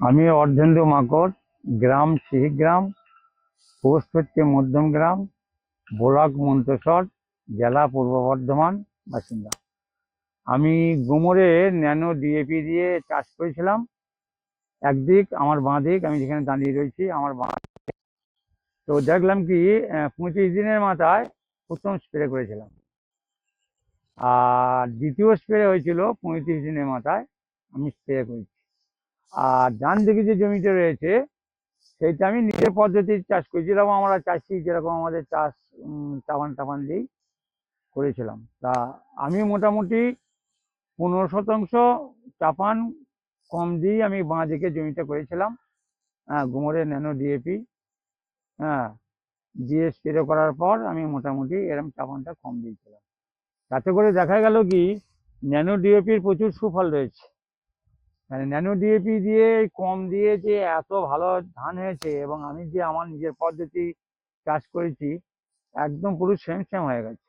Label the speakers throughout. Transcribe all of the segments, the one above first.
Speaker 1: আমি অর্ধেন্দু মাকড়, গ্রাম সিহিগ্রাম, পোস্ট হচ্ছে মধ্যমগ্রাম, ব্লক মন্তেশ্বর, জেলা পূর্ব বর্ধমান, বাসিন্দা। আমি গোমরে ন্যানো ডিএপি দিয়ে চাষ করেছিলাম। একদিক আমার বাঁ দিক, আমি যেখানে দাঁড়িয়ে রয়েছি আমার বাঁ। তো দেখলাম কি 25 দিনের মাথায় প্রথম স্প্রে করেছিলাম, আর দ্বিতীয় স্প্রে হয়েছিল 35 দিনের মাথায় আমি স্প্রে করেছি। আর ডান দিকে যে জমিটা রয়েছে সেইটা আমি নিজের পদ্ধতির চাষ করি, যেরকম আমরা চাষি যেরকম আমাদের চাষ চাপান টাপান দিয়েই করেছিলাম। তা আমি মোটামুটি 15% চাপান কম দিয়েই আমি বাঁ দিকে জমিটা করেছিলাম। হ্যাঁ, গোমরের ন্যানো ডিএপি হ্যাঁ দিয়ে স্প্রে করার পর আমি মোটামুটি এরকম চাপানটা কম দিয়েছিলাম। তাতে করে দেখা গেল কি ন্যানো ডিএপির প্রচুর সুফল রয়েছে। মানে ন্যানো ডিএপি দিয়ে কম দিয়ে যে এত ভালো ধান হয়েছে, এবং আমি যে আমার নিজের পদ্ধতি চাষ করেছি একদম পুরো সেম সেম হয়ে গেছে।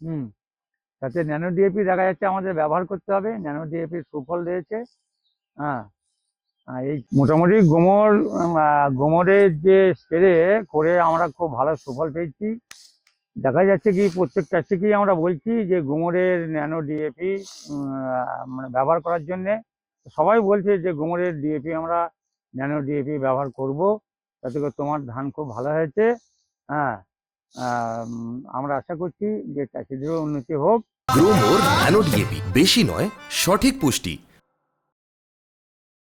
Speaker 1: হুম তাতে ন্যানো ডিএপি দেখা যাচ্ছে আমাদের ব্যবহার করতে হবে, ন্যানো ডিএপির সুফল রয়েছে। হ্যাঁ, এই মোটামুটি গোমরের যে স্প্রে করে আমরা খুব ভালো সুফল পেয়েছি। দেখা যাচ্ছে কি প্রত্যেক চাষিকেই আমরা বলছি যে গোমরের ন্যানো ডিএপি মানে ব্যবহার করার জন্যে। সবাই বলছে যে গোমরের ডিএপি আমরা ন্যানো ডিএপি ব্যবহার করব, তাতে করে তোমার ধান খুব ভালো হয়েছে। হ্যাঁ, আমরা আশা করছি যে চাষিদেরও উন্নতি হোক।
Speaker 2: গ্রোমোর ন্যানো ডিএপি, বেশি নয়, সঠিক পুষ্টি।